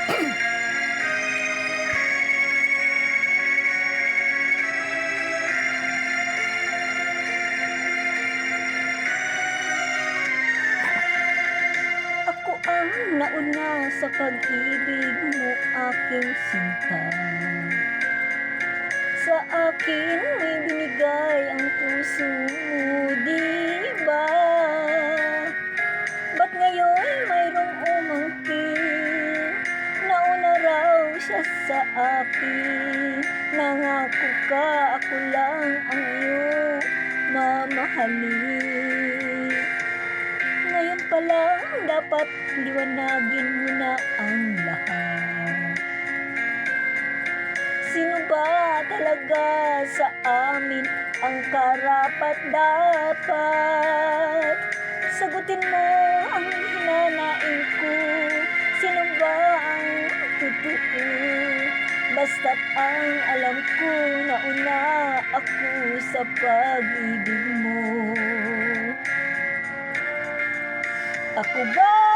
Ako ang nauna sa pag-ibig mo, aking sinta. Sa akin mo'y binigay ang puso mo, di ba? Ba't ngayon mayroong umangkin? Nauna raw siya sa akin. Nangako ka, ako lang ang iyong mamahalin. Ngayon pa lang dapat liwanagin mo na ang lahat. Sino ba talaga sa amin ang karapat-dapat? Sagutin mo ang hinanaing ko. Sino ba ang totoo? Basta't ang alam ko, nauna ako sa pag-ibig mo. Ako ba